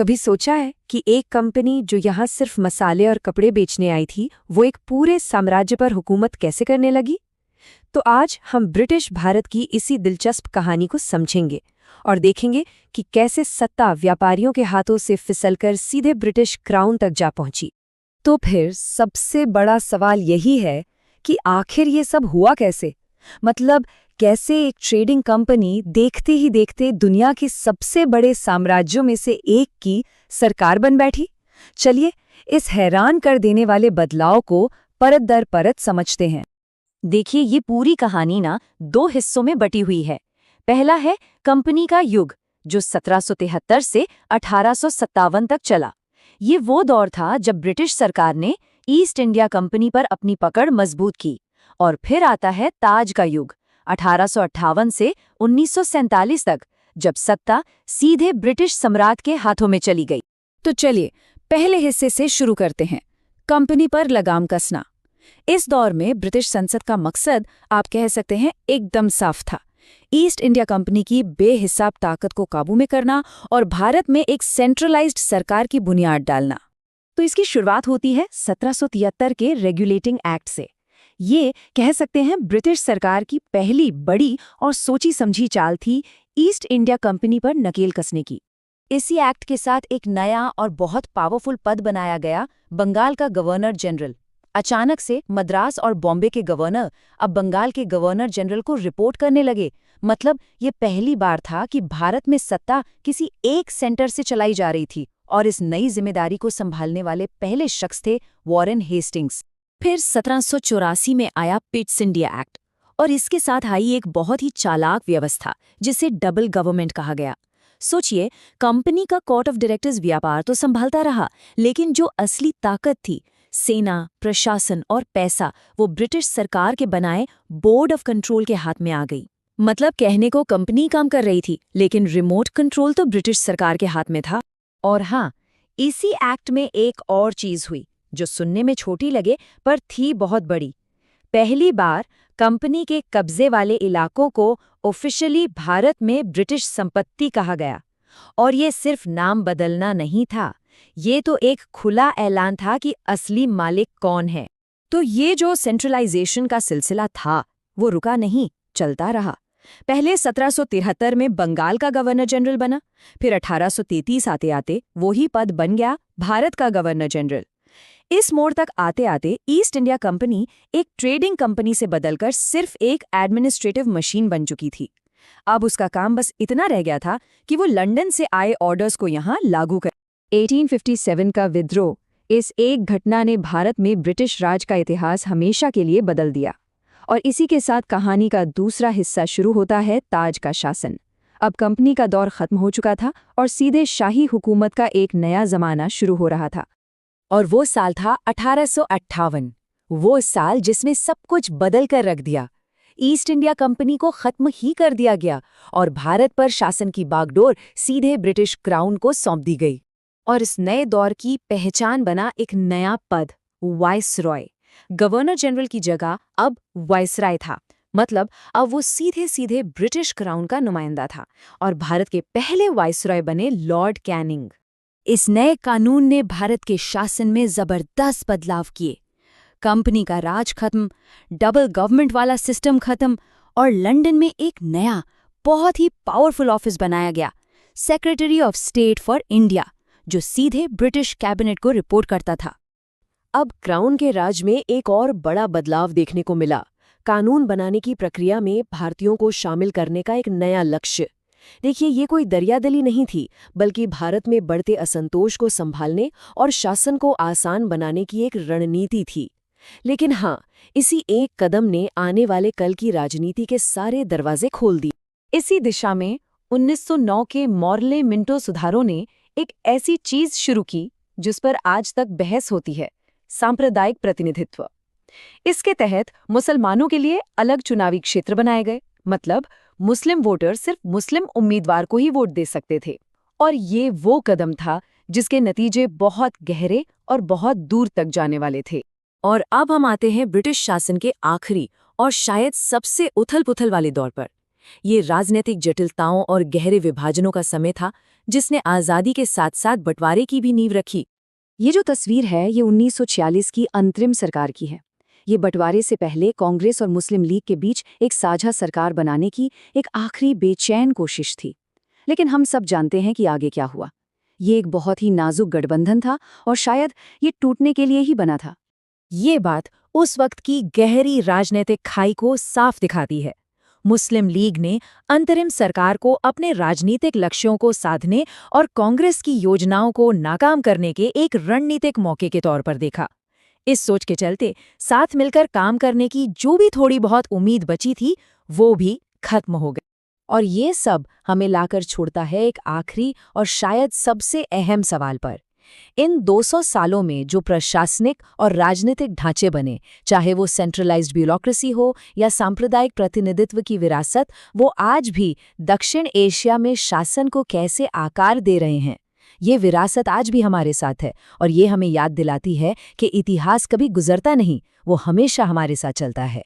कभी सोचा है कि एक कंपनी जो यहाँ सिर्फ मसाले और कपड़े बेचने आई थी, वो एक पूरे साम्राज्य पर हुकूमत कैसे करने लगी? तो आज हम ब्रिटिश भारत की इसी दिलचस्प कहानी को समझेंगे और देखेंगे कि कैसे सत्ता व्यापारियों के हाथों से फिसलकर सीधे ब्रिटिश क्राउन तक जा पहुंची। तो फिर सबसे बड़ा सवाल यही है कि आखिर ये सब हुआ कैसे? मतलब कैसे एक ट्रेडिंग कंपनी देखते ही देखते दुनिया के सबसे बड़े साम्राज्यों में से एक की सरकार बन बैठी? चलिए इस हैरान कर देने वाले बदलाव को परत दर परत समझते हैं। देखिए, ये पूरी कहानी ना 2 हिस्सों में बटी हुई है। पहला है कंपनी का युग, जो 1773 से 1857 तक चला। ये वो दौर था जब ब्रिटिश सरकार ने ईस्ट इंडिया कंपनी पर अपनी पकड़ मजबूत की। और फिर आता है ताज का युग, 1858 से 1947 तक, जब सत्ता सीधे ब्रिटिश सम्राट के हाथों में चली गई। तो चलिए पहले हिस्से से शुरू करते हैं, कंपनी पर लगाम कसना। इस दौर में ब्रिटिश संसद का मकसद आप कह सकते हैं एकदम साफ था, ईस्ट इंडिया कंपनी की बेहिसाब ताकत को काबू में करना और भारत में एक सेंट्रलाइज्ड सरकार की बुनियाद डालना। तो इसकी शुरुआत होती है 1773 के रेगुलेटिंग एक्ट से। ये कह सकते हैं ब्रिटिश सरकार की पहली बड़ी और सोची समझी चाल थी ईस्ट इंडिया कंपनी पर नकेल कसने की। इसी एक्ट के साथ एक नया और बहुत पावरफुल पद बनाया गया, बंगाल का गवर्नर जनरल। अचानक से मद्रास और बॉम्बे के गवर्नर अब बंगाल के गवर्नर जनरल को रिपोर्ट करने लगे। मतलब ये पहली बार था कि भारत में सत्ता किसी एक सेंटर से चलाई जा रही थी, और इस नई जिम्मेदारी को संभालने वाले पहले शख्स थे वॉरेन हेस्टिंग्स। फिर 1784 में आया पिट्स इंडिया एक्ट, और इसके साथ आई एक बहुत ही चालाक व्यवस्था जिसे डबल गवर्नमेंट कहा गया। सोचिए, कंपनी का कोर्ट ऑफ डायरेक्टर्स व्यापार तो संभालता रहा, लेकिन जो असली ताकत थी, सेना, प्रशासन और पैसा, वो ब्रिटिश सरकार के बनाए बोर्ड ऑफ कंट्रोल के हाथ में आ गई। मतलब कहने को कंपनी काम कर रही थी, लेकिन रिमोट कंट्रोल तो ब्रिटिश सरकार के हाथ में था। और हाँ, इसी एक्ट में एक और चीज हुई जो सुनने में छोटी लगे पर थी बहुत बड़ी। पहली बार कंपनी के कब्जे वाले इलाकों को ऑफिशियली भारत में ब्रिटिश संपत्ति कहा गया। और ये सिर्फ नाम बदलना नहीं था, ये तो एक खुला ऐलान था कि असली मालिक कौन है। तो ये जो सेंट्रलाइजेशन का सिलसिला था, वो रुका नहीं, चलता रहा। पहले 1773 में बंगाल का गवर्नर जनरल बना, फिर 1833 आते आते वही पद बन गया भारत का गवर्नर जनरल। इस मोड़ तक आते आते ईस्ट इंडिया कंपनी एक ट्रेडिंग कंपनी से बदलकर सिर्फ एक एडमिनिस्ट्रेटिव मशीन बन चुकी थी। अब उसका काम बस इतना रह गया था कि वो लंदन से आए ऑर्डर्स को यहाँ लागू कर। 1857 का विद्रोह, इस एक घटना ने भारत में ब्रिटिश राज का इतिहास हमेशा के लिए बदल दिया। और इसी के साथ कहानी का दूसरा हिस्सा शुरू होता है, ताज का शासन। अब कंपनी का दौर खत्म हो चुका था और सीधे शाही हुकूमत का एक नया जमाना शुरू हो रहा था। और वो साल था 1858, वो साल जिसमें सब कुछ बदल कर रख दिया। ईस्ट इंडिया कंपनी को खत्म ही कर दिया गया और भारत पर शासन की बागडोर सीधे ब्रिटिश क्राउन को सौंप दी गई। और इस नए दौर की पहचान बना एक नया पद, वाइसरॉय। गवर्नर जनरल की जगह अब वाइसराय था। मतलब अब वो सीधे सीधे ब्रिटिश क्राउन का नुमाइंदा था, और भारत के पहले वाइसरॉय बने लॉर्ड कैनिंग। इस नए कानून ने भारत के शासन में जबरदस्त बदलाव किए। कंपनी का राज खत्म, डबल गवर्नमेंट वाला सिस्टम खत्म, और लंदन में एक नया बहुत ही पावरफुल ऑफिस बनाया गया, secretary of state for India, जो सीधे ब्रिटिश कैबिनेट को रिपोर्ट करता था। अब क्राउन के राज में एक और बड़ा बदलाव देखने को मिला, कानून बनाने की प्रक्रिया में भारतीयों को शामिल करने का एक नया लक्ष्य। देखिए, ये कोई दरियादली नहीं थी, बल्कि भारत में बढ़ते असंतोष को संभालने और शासन को आसान बनाने की एक रणनीति थी। लेकिन हाँ, इसी एक कदम ने आने वाले कल की राजनीति के सारे दरवाजे खोल दिए। इसी दिशा में 1909 के मॉर्ले मिंटो सुधारों ने एक ऐसी चीज शुरू की जिस पर आज तक बहस होती है, सांप्रदायिक प्रतिनिधित्व। इसके तहत मुसलमानों के लिए अलग चुनावी क्षेत्र बनाए गए। मतलब मुस्लिम वोटर सिर्फ मुस्लिम उम्मीदवार को ही वोट दे सकते थे। और ये वो कदम था जिसके नतीजे बहुत गहरे और बहुत दूर तक जाने वाले थे। और अब हम आते हैं ब्रिटिश शासन के आखिरी और शायद सबसे उथल-पुथल वाले दौर पर। ये राजनीतिक जटिलताओं और गहरे विभाजनों का समय था, जिसने आज़ादी के साथ साथ बंटवारे की भी नींव रखी। ये जो तस्वीर है ये 1946 की अंतरिम सरकार की है। ये बंटवारे से पहले कांग्रेस और मुस्लिम लीग के बीच एक साझा सरकार बनाने की एक आखिरी बेचैन कोशिश थी। लेकिन हम सब जानते हैं कि आगे क्या हुआ। ये एक बहुत ही नाजुक गठबंधन था और शायद ये टूटने के लिए ही बना था। ये बात उस वक्त की गहरी राजनीतिक खाई को साफ दिखाती है। मुस्लिम लीग ने अंतरिम सरकार को अपने राजनीतिक लक्ष्यों को साधने और कांग्रेस की योजनाओं को नाकाम करने के एक रणनीतिक मौके के तौर पर देखा। इस सोच के चलते साथ मिलकर काम करने की जो भी थोड़ी बहुत उम्मीद बची थी, वो भी खत्म हो गई। और ये सब हमें लाकर छोड़ता है एक आखिरी और शायद सबसे अहम सवाल पर। इन 200 सालों में जो प्रशासनिक और राजनीतिक ढांचे बने, चाहे वो सेंट्रलाइज्ड ब्यूरोक्रेसी हो या सांप्रदायिक प्रतिनिधित्व की विरासत, वो आज भी दक्षिण एशिया में शासन को कैसे आकार दे रहे हैं। ये विरासत आज भी हमारे साथ है और ये हमें याद दिलाती है कि इतिहास कभी गुजरता नहीं, वो हमेशा हमारे साथ चलता है।